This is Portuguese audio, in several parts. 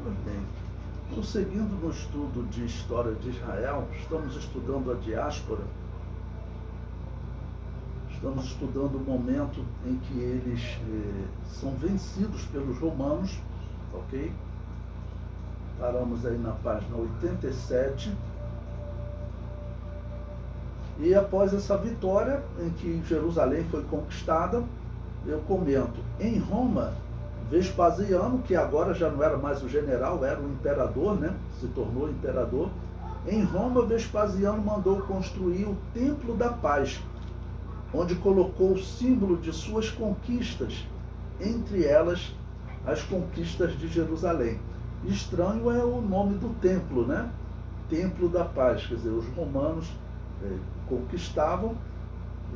Bem, prosseguindo no estudo de história de Israel, estamos estudando a diáspora, estamos estudando o momento em que eles são vencidos pelos romanos, ok? Paramos aí na página 87. E após essa vitória, em que Jerusalém foi conquistada, eu comento, em Roma, Vespasiano, que agora já não era mais o general, era o imperador, né? Se tornou imperador. Em Roma, Vespasiano mandou construir o Templo da Paz, onde colocou o símbolo de suas conquistas, entre elas as conquistas de Jerusalém. Estranho é o nome do templo, né? Templo da Paz, quer dizer, os romanos conquistavam,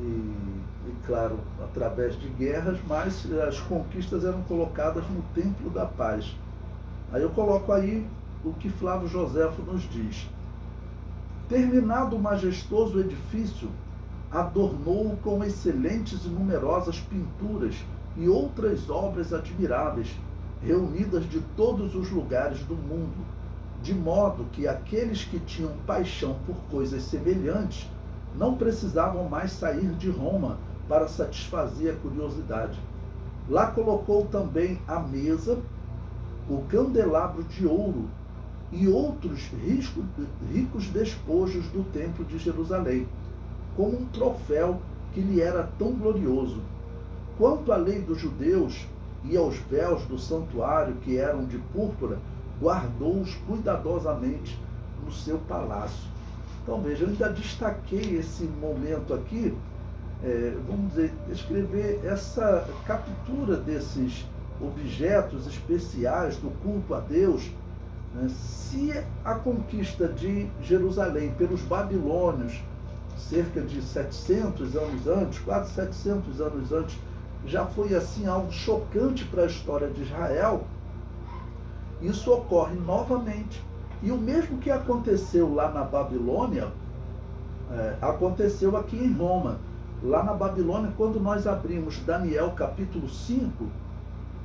e claro, através de guerras, mas as conquistas eram colocadas no Templo da Paz. Aí eu coloco aí o que Flávio Joséfo nos diz. Terminado o majestoso edifício, adornou-o com excelentes e numerosas pinturas e outras obras admiráveis, reunidas de todos os lugares do mundo, de modo que aqueles que tinham paixão por coisas semelhantes não precisavam mais sair de Roma para satisfazer a curiosidade. Lá colocou também a mesa, o candelabro de ouro e outros ricos despojos do templo de Jerusalém, como um troféu que lhe era tão glorioso. Quanto à lei dos judeus e aos véus do santuário, que eram de púrpura, guardou-os cuidadosamente no seu palácio. Então veja, eu ainda destaquei esse momento aqui, vamos dizer, escrever essa captura desses objetos especiais do culto a Deus, né? Se a conquista de Jerusalém pelos babilônios, cerca de 700 anos antes, quase 700 anos antes, já foi assim algo chocante para a história de Israel, isso ocorre novamente. E o mesmo que aconteceu lá na Babilônia, aconteceu aqui em Roma. Lá na Babilônia, quando nós abrimos Daniel capítulo 5,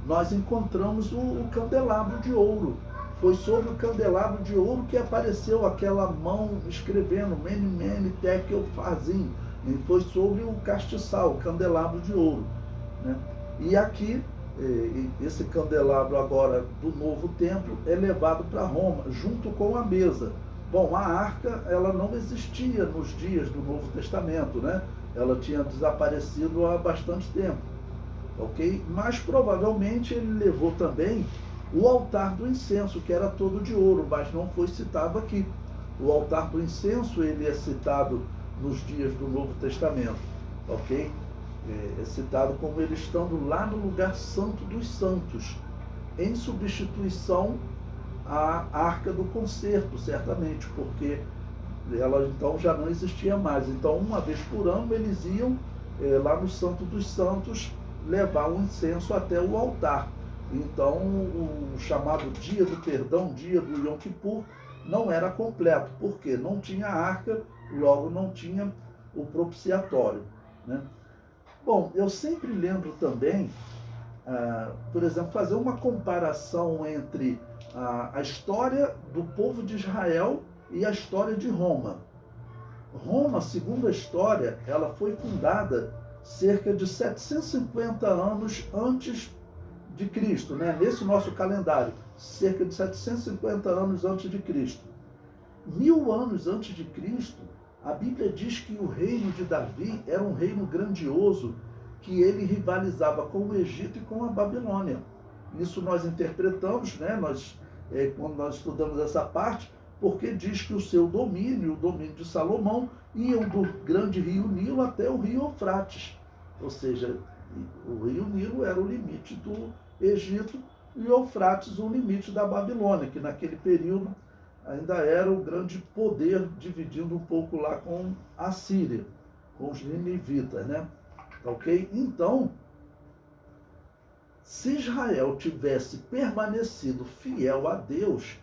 nós encontramos o candelabro de ouro. Foi sobre o candelabro de ouro que apareceu aquela mão escrevendo Mene, Mene, Tekel, Fazim. E foi sobre o castiçal, o candelabro de ouro, né? E aqui, esse candelabro agora do novo templo é levado para Roma, junto com a mesa. Bom, a arca, ela não existia nos dias do Novo Testamento, né? Ela tinha desaparecido há bastante tempo, ok? Mas provavelmente ele levou também o altar do incenso, que era todo de ouro, mas não foi citado aqui. O altar do incenso, ele é citado nos dias do Novo Testamento, ok? É citado como ele estando lá no lugar santo dos santos, em substituição à arca do concerto, certamente, porque ela então já não existia mais. Então, uma vez por ano, eles iam lá no Santo dos Santos levar o incenso até o altar. Então, o chamado dia do perdão, dia do Yom Kippur, não era completo, porque não tinha arca, logo não tinha o propiciatório, né? Bom, eu sempre lembro também, por exemplo, fazer uma comparação entre a história do povo de Israel e a história de Roma. Roma, segundo a história, ela foi fundada cerca de 750 anos antes de Cristo, né? Nesse nosso calendário, cerca de 750 anos antes de Cristo. 1000 anos antes de Cristo, a Bíblia diz que o reino de Davi era um reino grandioso, que ele rivalizava com o Egito e com a Babilônia. Isso nós interpretamos, né? Quando nós estudamos essa parte, porque diz que o seu domínio, o domínio de Salomão, iam do grande rio Nilo até o rio Eufrates. Ou seja, o rio Nilo era o limite do Egito e o Eufrates o limite da Babilônia, que naquele período ainda era o grande poder, dividindo um pouco lá com a Síria, com os ninivitas, né? Ok? Então, se Israel tivesse permanecido fiel a Deus,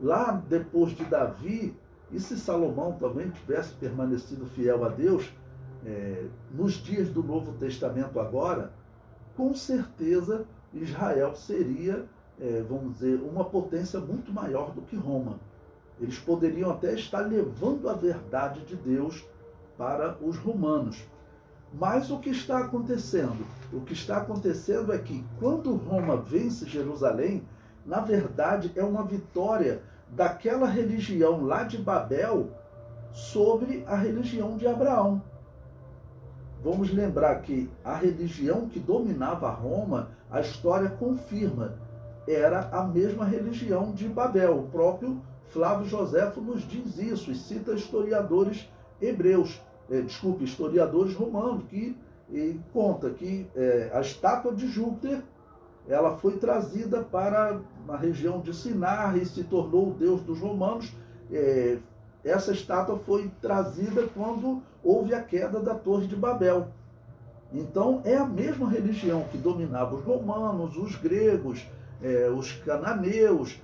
lá depois de Davi, e se Salomão também tivesse permanecido fiel a Deus, nos dias do Novo Testamento agora, com certeza Israel seria vamos dizer, uma potência muito maior do que Roma. Eles poderiam até estar levando a verdade de Deus para os romanos. Mas o que está acontecendo? O que está acontecendo é que quando Roma vence Jerusalém, na verdade é uma vitória daquela religião lá de Babel sobre a religião de Abraão. Vamos lembrar que a religião que dominava Roma, a história confirma, era a mesma religião de Babel. O próprio Flávio Joséfo nos diz isso e cita historiadores hebreus, historiadores romanos, que conta que a estátua de Júpiter ela foi trazida para a região de Sinar e se tornou o deus dos romanos. Essa estátua foi trazida quando houve a queda da Torre de Babel. Então, é a mesma religião que dominava os romanos, os gregos, os cananeus,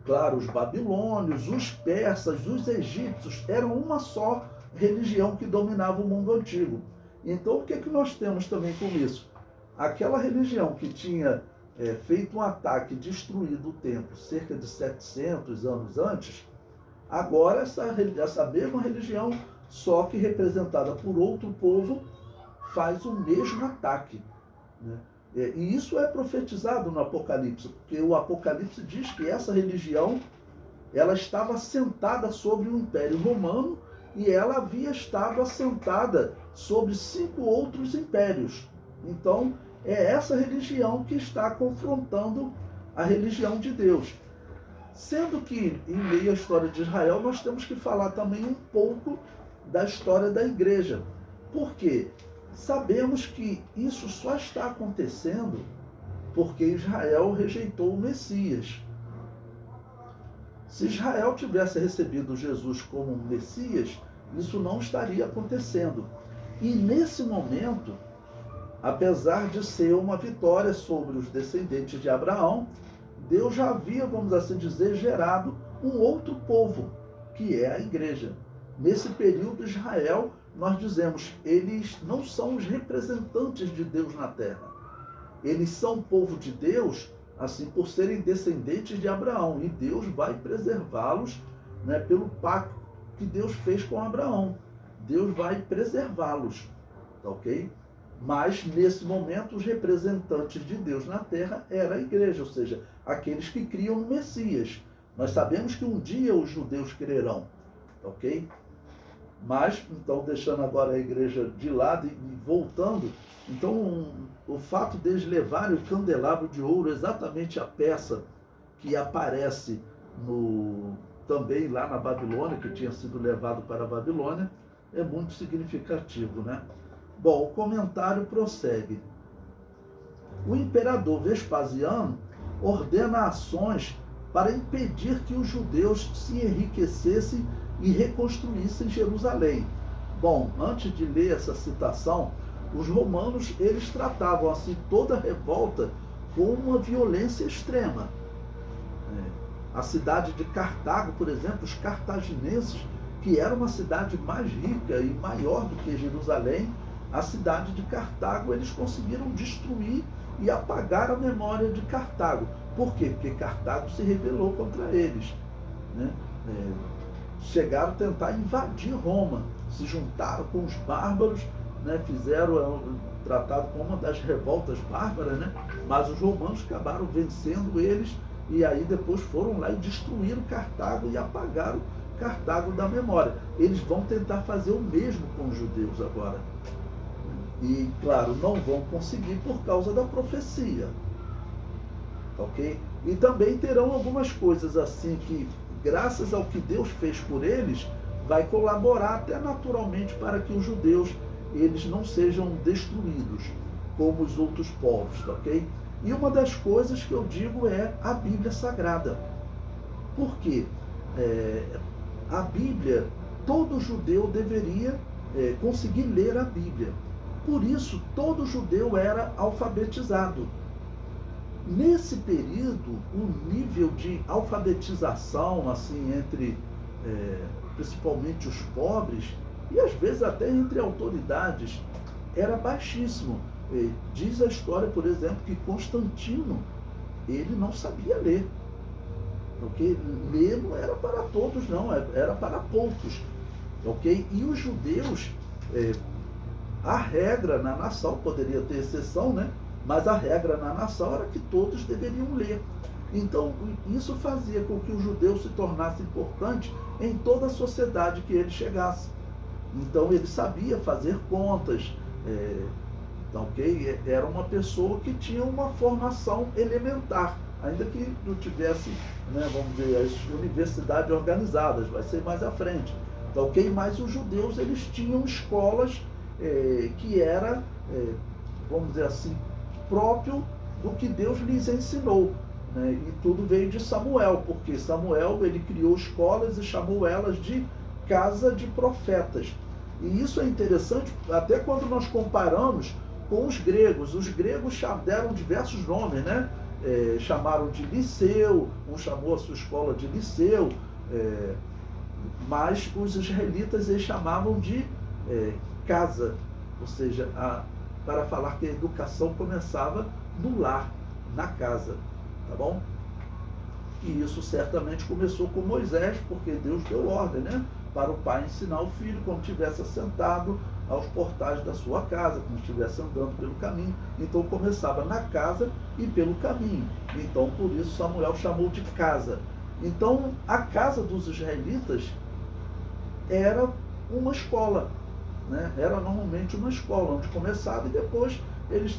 claro, os babilônios, os persas, os egípcios. Eram uma só religião que dominava o mundo antigo. Então, o que é que nós temos também com isso? Aquela religião que tinha feito um ataque e destruído o templo cerca de 700 anos antes, agora essa mesma religião, só que representada por outro povo, faz o mesmo ataque, né? E isso é profetizado no Apocalipse, porque o Apocalipse diz que essa religião ela estava assentada sobre o Império Romano e ela havia estado assentada sobre 5 outros impérios. Então, é essa religião que está confrontando a religião de Deus. Sendo que, em meio à história de Israel, nós temos que falar também um pouco da história da igreja. Por quê? Sabemos que isso só está acontecendo porque Israel rejeitou o Messias. Se Israel tivesse recebido Jesus como Messias, isso não estaria acontecendo. E nesse momento, apesar de ser uma vitória sobre os descendentes de Abraão, Deus já havia, vamos assim dizer, gerado um outro povo, que é a igreja. Nesse período, Israel, nós dizemos, eles não são os representantes de Deus na terra. Eles são povo de Deus, assim, por serem descendentes de Abraão. E Deus vai preservá-los, né, pelo pacto que Deus fez com Abraão. Deus vai preservá-los, tá ok? Mas, nesse momento, os representantes de Deus na terra era a igreja, ou seja, aqueles que criam no Messias. Nós sabemos que um dia os judeus crerão, ok? Mas, então, deixando agora a igreja de lado e voltando, então, o fato deles levarem o candelabro de ouro, exatamente a peça que aparece também lá na Babilônia, que tinha sido levado para a Babilônia, é muito significativo, né? Bom, o comentário prossegue. O imperador Vespasiano ordena ações para impedir que os judeus se enriquecessem e reconstruíssem Jerusalém. Bom, antes de ler essa citação, os romanos, eles tratavam assim toda revolta com uma violência extrema. A cidade de Cartago, por exemplo, os cartaginenses, que era uma cidade mais rica e maior do que Jerusalém, a cidade de Cartago, eles conseguiram destruir e apagar a memória de Cartago. Por quê? Porque Cartago se rebelou contra eles, né? Chegaram a tentar invadir Roma, se juntaram com os bárbaros, né? Fizeram tratado como uma das revoltas bárbaras, né? Mas os romanos acabaram vencendo eles e aí depois foram lá e destruíram Cartago e apagaram Cartago da memória. Eles vão tentar fazer o mesmo com os judeus agora. E, claro, não vão conseguir por causa da profecia. Ok? E também terão algumas coisas assim que, graças ao que Deus fez por eles, vai colaborar até naturalmente para que os judeus eles não sejam destruídos como os outros povos, ok? E uma das coisas que eu digo é a Bíblia Sagrada. Por quê? A Bíblia, todo judeu deveria conseguir ler a Bíblia. Por isso, todo judeu era alfabetizado. Nesse período, o nível de alfabetização, assim, entre principalmente os pobres, e às vezes até entre autoridades, era baixíssimo. Diz a história, por exemplo, que Constantino, ele não sabia ler. Ok? Ler não era para todos, não, era para poucos. Ok? E os judeus, a regra na nação, poderia ter exceção, né? Mas a regra na nação era que todos deveriam ler. Então, isso fazia com que o judeu se tornasse importante em toda a sociedade que ele chegasse. Então, ele sabia fazer contas, ok? Era uma pessoa que tinha uma formação elementar, ainda que não tivesse, né, vamos dizer, as universidades organizadas, vai ser mais à frente. Ok? Mas os judeus, eles tinham escolas que era, vamos dizer assim, próprio do que Deus lhes ensinou. Né? E tudo veio de Samuel, porque Samuel, ele criou escolas e chamou elas de casa de profetas. E isso é interessante, até quando nós comparamos com os gregos. Os gregos deram diversos nomes, né? Chamaram de Liceu, um chamou a sua escola de Liceu, mas os israelitas eles chamavam de casa, ou seja, para falar que a educação começava no lar, na casa, tá bom? E isso certamente começou com Moisés, porque Deus deu ordem, né? Para o pai ensinar o filho quando estivesse assentado aos portais da sua casa, quando estivesse andando pelo caminho. Então começava na casa e pelo caminho. Então por isso Samuel chamou de casa. Então a casa dos israelitas era uma escola, né? Era normalmente uma escola onde começava e depois eles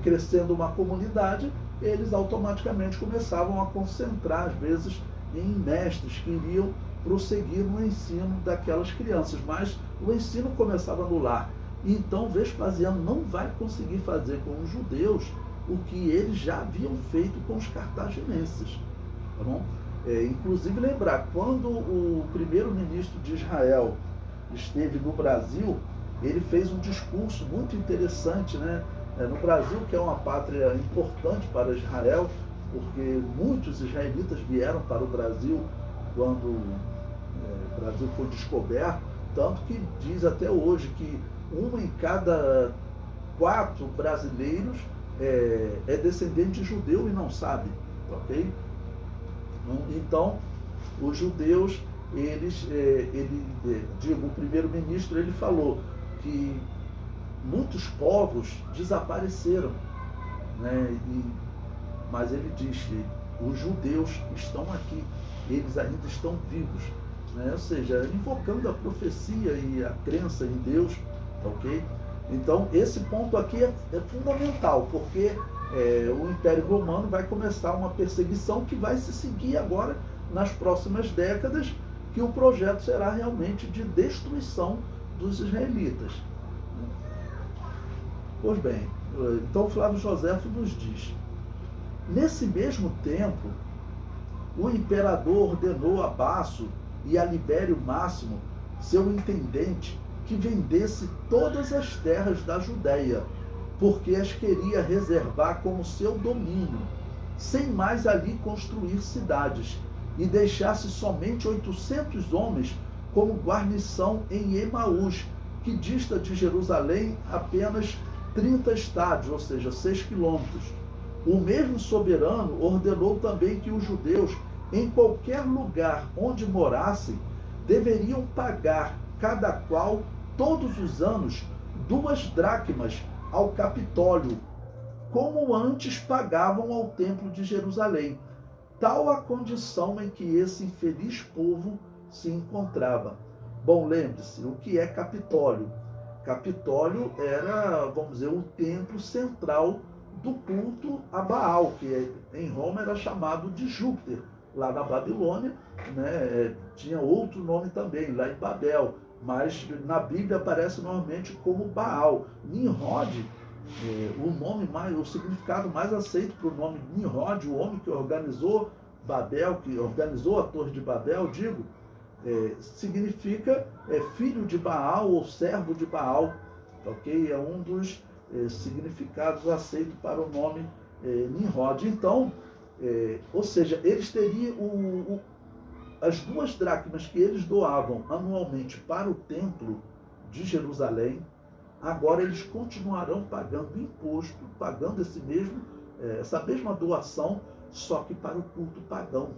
crescendo uma comunidade, eles automaticamente começavam a concentrar, às vezes, em mestres que iriam prosseguir no ensino daquelas crianças, mas o ensino começava no lar. Então Vespasiano não vai conseguir fazer com os judeus o que eles já haviam feito com os cartaginenses, tá bom? Inclusive lembrar, quando o primeiro-ministro de Israel esteve no Brasil, ele fez um discurso muito interessante, né? No Brasil, que é uma pátria importante para Israel, porque muitos israelitas vieram para o Brasil quando o Brasil foi descoberto, tanto que diz até hoje que 1 em cada 4 brasileiros é descendente de judeu e não sabe, ok? Então, os judeus, o primeiro-ministro, ele falou que muitos povos desapareceram, né? Mas ele diz que os judeus estão aqui, eles ainda estão vivos, né? Ou seja, invocando a profecia e a crença em Deus, ok? Então, esse ponto aqui é fundamental, porque o Império Romano vai começar uma perseguição que vai se seguir agora nas próximas décadas, que o projeto será realmente de destruição dos israelitas. Pois bem, então Flávio Joséfo nos diz: nesse mesmo tempo, o imperador ordenou a Basso e a Libério Máximo, seu intendente, que vendesse todas as terras da Judéia, porque as queria reservar como seu domínio, sem mais ali construir cidades, e deixasse somente 800 homens como guarnição em Emaús, que dista de Jerusalém apenas 30 estádios, ou seja, 6 quilômetros. O mesmo soberano ordenou também que os judeus, em qualquer lugar onde morassem, deveriam pagar, cada qual, todos os anos, 2 dracmas ao Capitólio, como antes pagavam ao Templo de Jerusalém, tal a condição em que esse infeliz povo se encontrava. Bom, lembre-se, o que é Capitólio? Capitólio era, vamos dizer, o templo central do culto a Baal, que em Roma era chamado de Júpiter. Lá na Babilônia, né, tinha outro nome também, lá em Babel, mas na Bíblia aparece normalmente como Baal. Nimrod, o significado mais aceito para o nome Nimrod, o homem que organizou Babel, que organizou a Torre de Babel, significa filho de Baal ou servo de Baal, ok? É um dos significados aceitos para o nome Nimrod. Então, ou seja, eles teriam as 2 dracmas que eles doavam anualmente para o templo de Jerusalém, agora eles continuarão pagando imposto, pagando esse mesmo essa mesma doação, só que para o culto pagão.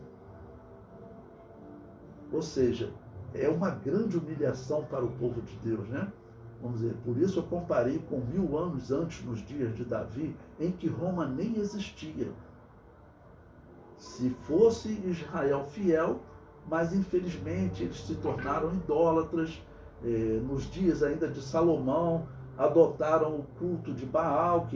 Ou seja, é uma grande humilhação para o povo de Deus, né? Vamos dizer, por isso eu comparei com 1000 anos antes, nos dias de Davi, em que Roma nem existia. Se fosse Israel fiel, mas infelizmente eles se tornaram idólatras. Nos dias ainda de Salomão, adotaram o culto de Baal,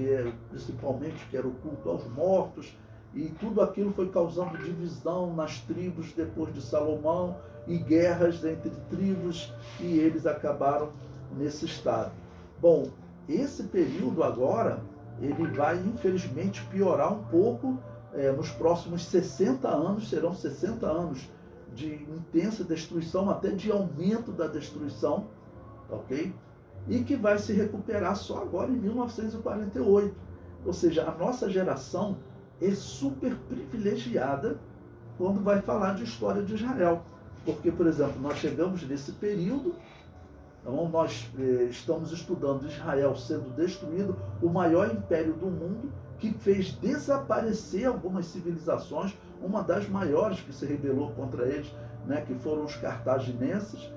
principalmente que era o culto aos mortos, e tudo aquilo foi causando divisão nas tribos depois de Salomão, e guerras entre tribos, e eles acabaram nesse estado. Bom, esse período agora, ele vai infelizmente piorar um pouco. Nos próximos 60 anos, serão 60 anos de intensa destruição, até de aumento da destruição, ok? E que vai se recuperar só agora em 1948. Ou seja, a nossa geração é super privilegiada quando vai falar de história de Israel. Porque, por exemplo, nós chegamos nesse período, então nós estamos estudando Israel sendo destruído, o maior império do mundo, que fez desaparecer algumas civilizações, uma das maiores que se rebelou contra eles, né, que foram os cartaginenses,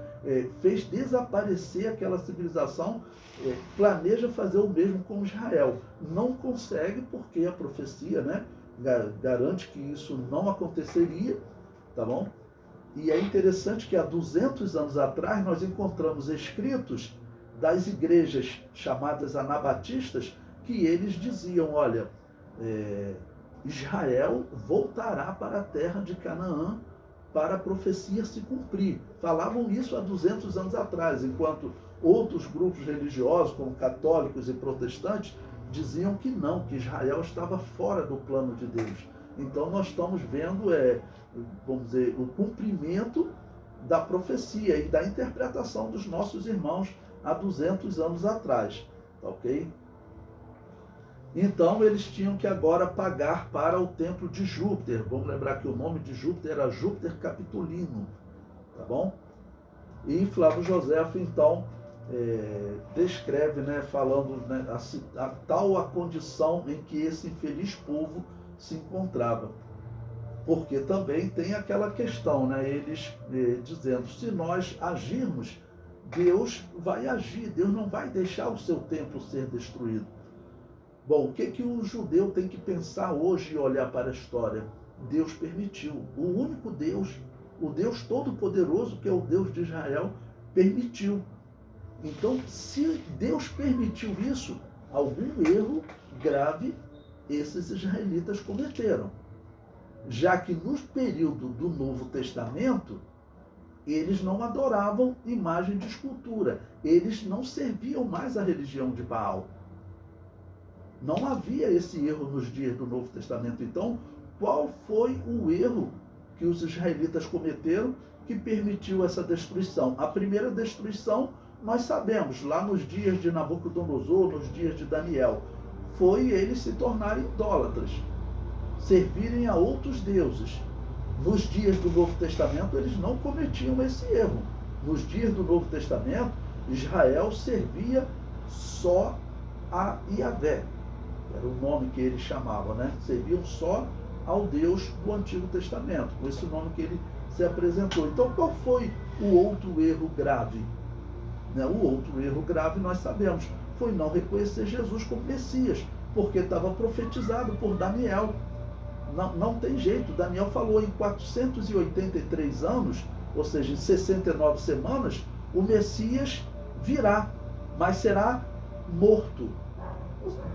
fez desaparecer aquela civilização, planeja fazer o mesmo com Israel. Não consegue, porque a profecia, né, garante que isso não aconteceria, tá bom? E é interessante que há 200 anos atrás nós encontramos escritos das igrejas chamadas anabatistas, que eles diziam, olha, Israel voltará para a terra de Canaã para a profecia se cumprir. Falavam isso há 200 anos atrás, enquanto outros grupos religiosos, como católicos e protestantes, diziam que não, que Israel estava fora do plano de Deus. Então nós estamos vendo, vamos dizer, o cumprimento da profecia e da interpretação dos nossos irmãos há 200 anos atrás, ok? Então eles tinham que agora pagar para o templo de Júpiter. Vamos lembrar que o nome de Júpiter era Júpiter Capitolino, tá bom? E Flávio Joséfo, então, descreve, né, falando, né, a tal a condição em que esse infeliz povo se encontrava. Porque também tem aquela questão, né, eles dizendo, se nós agirmos, Deus vai agir, Deus não vai deixar o seu templo ser destruído. Bom, o que o judeu tem que pensar hoje e olhar para a história? Deus permitiu. O único Deus, o Deus Todo-Poderoso, que é o Deus de Israel, permitiu. Então, se Deus permitiu isso, algum erro grave esses israelitas cometeram. Já que no período do Novo Testamento, eles não adoravam imagem de escultura. Eles não serviam mais a religião de Baal. Não havia esse erro nos dias do Novo Testamento. Então, qual foi o erro que os israelitas cometeram que permitiu essa destruição? A primeira destruição, nós sabemos, lá nos dias de Nabucodonosor, nos dias de Daniel, foi eles se tornarem idólatras, servirem a outros deuses. Nos dias do Novo Testamento, eles não cometiam esse erro. Nos dias do Novo Testamento, Israel servia só a Yahvé. Era o nome que eles chamavam, né? Serviam só ao Deus do Antigo Testamento, com esse nome que ele se apresentou. Então, qual foi o outro erro grave? Né? O outro erro grave, nós sabemos, foi não reconhecer Jesus como Messias, porque estava profetizado por Daniel. Não tem jeito, Daniel falou em 483 anos, ou seja, em 69 semanas, o Messias virá, mas será morto.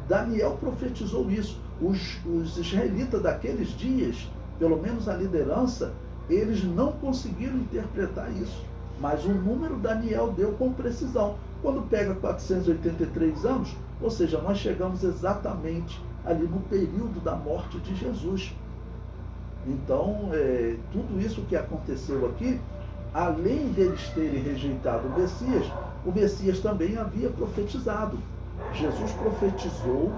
Daniel profetizou isso. Os israelitas daqueles dias, pelo menos a liderança, eles não conseguiram interpretar isso. Mas o número Daniel deu com precisão. Quando pega 483 anos, ou seja, nós chegamos exatamente ali no período da morte de Jesus. Então, tudo isso que aconteceu aqui, além deles terem rejeitado o Messias também havia profetizado. Jesus profetizou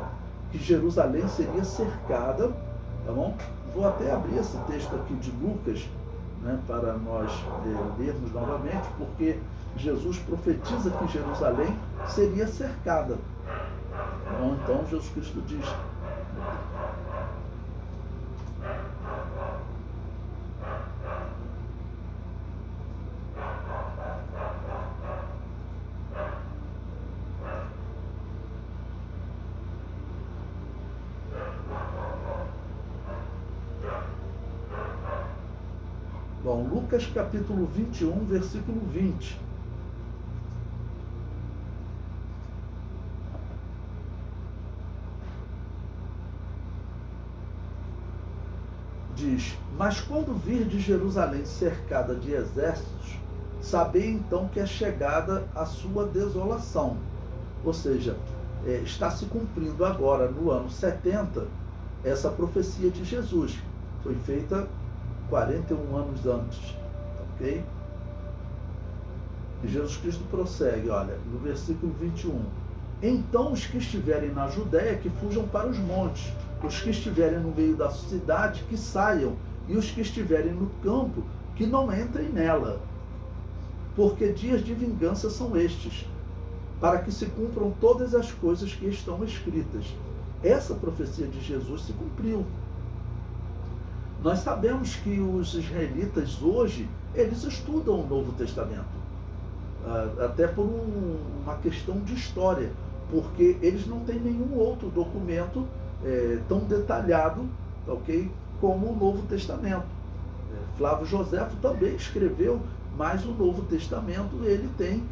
que Jerusalém seria cercada, tá bom? Vou até abrir esse texto aqui de Lucas, né, para nós lermos novamente, porque Jesus profetiza que Jerusalém seria cercada. Então Jesus Cristo diz, Bom, Lucas capítulo 21, versículo 20. Diz: mas quando virdes Jerusalém cercada de exércitos, sabei então que é chegada a sua desolação. Ou seja, está se cumprindo agora, no ano 70, essa profecia de Jesus. Foi feita 41 anos antes. Ok? E Jesus Cristo prossegue, olha, no versículo 21. Então os que estiverem na Judéia, que fujam para os montes. Os que estiverem no meio da cidade, que saiam. E os que estiverem no campo, que não entrem nela. Porque dias de vingança são estes, para que se cumpram todas as coisas que estão escritas. Essa profecia de Jesus se cumpriu. Nós sabemos que os israelitas hoje, eles estudam o Novo Testamento. Até por uma questão de história, porque eles não têm nenhum outro documento tão detalhado, ok, como o Novo Testamento. Flávio Joséfo também escreveu, mas o Novo Testamento ele tem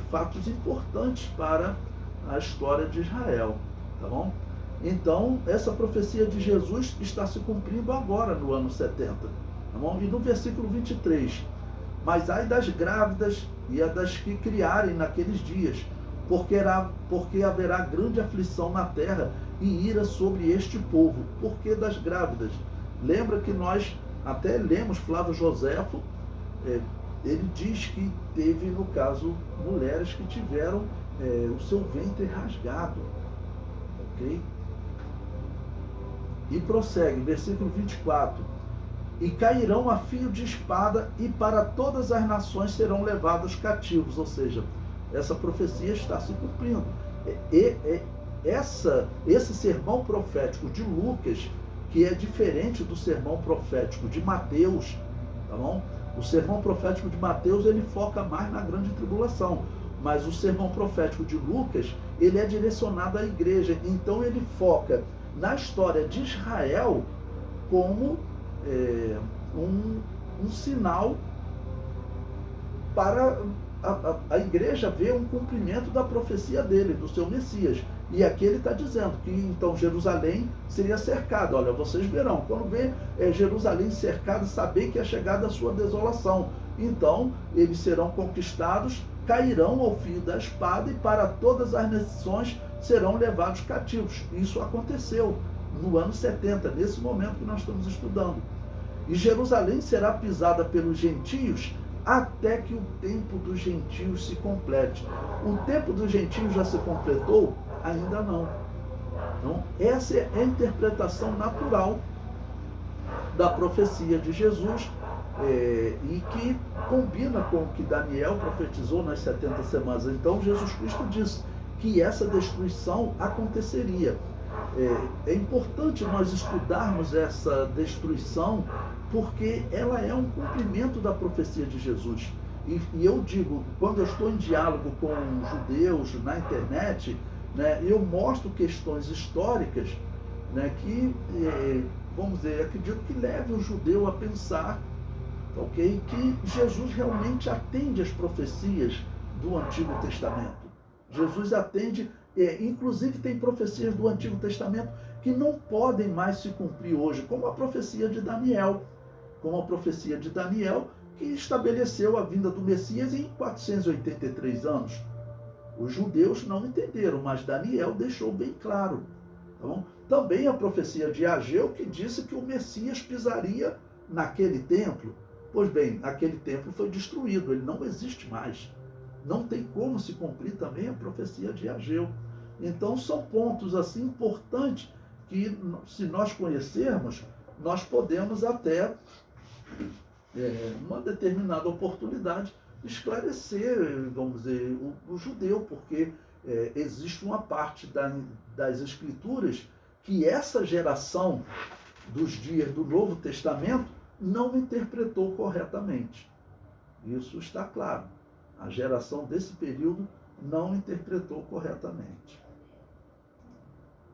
fatos importantes para a história de Israel, tá bom? Então, essa profecia de Jesus está se cumprindo agora no ano 70, tá bom? E no versículo 23, mas ai das grávidas e a das que criarem naqueles dias, porque haverá grande aflição na terra e ira sobre este povo. Por que das grávidas? Lembra que nós até lemos Flávio Joséfo, ele diz que teve, no caso, mulheres que tiveram o seu ventre rasgado. Ok? E prossegue, versículo 24. E cairão a fio de espada, e para todas as nações serão levados cativos. Ou seja, essa profecia está se cumprindo. Esse sermão profético de Lucas, que é diferente do sermão profético de Mateus, tá bom? O sermão profético de Mateus, ele foca mais na grande tribulação, mas o sermão profético de Lucas, ele é direcionado à igreja, então ele foca na história de Israel como um sinal para a igreja ver um cumprimento da profecia dele, do seu Messias. E aqui ele está dizendo que então Jerusalém seria cercada. Olha, vocês verão, quando vê Jerusalém cercada, saber que é chegada a sua desolação. Então, eles serão conquistados, cairão ao fio da espada, e para todas as nações serão levados cativos. Isso aconteceu no ano 70, nesse momento que nós estamos estudando. E Jerusalém será pisada pelos gentios até que o tempo dos gentios se complete. O tempo dos gentios já se completou? Ainda não. Então, essa é a interpretação natural da profecia de Jesus, e que combina com o que Daniel profetizou nas 70 semanas. Então, Jesus Cristo disse que essa destruição aconteceria. É importante nós estudarmos essa destruição, porque ela é um cumprimento da profecia de Jesus. E eu digo, quando eu estou em diálogo com judeus na internet, né, eu mostro questões históricas, né, que, vamos dizer, acredito que leve o judeu a pensar, ok, que Jesus realmente atende às profecias do Antigo Testamento. Jesus atende, inclusive tem profecias do Antigo Testamento que não podem mais se cumprir hoje, como a profecia de Daniel. Como a profecia de Daniel, que estabeleceu a vinda do Messias em 483 anos. Os judeus não entenderam, mas Daniel deixou bem claro. Tá bom? Também a profecia de Ageu, que disse que o Messias pisaria naquele templo. Pois bem, aquele templo foi destruído, ele não existe mais. Não tem como se cumprir também a profecia de Ageu. Então são pontos assim importantes que, se nós conhecermos, nós podemos até, numa determinada oportunidade, esclarecer, vamos dizer, o judeu, porque existe uma parte das Escrituras que essa geração dos dias do Novo Testamento não interpretou corretamente. Isso está claro. A geração desse período não interpretou corretamente.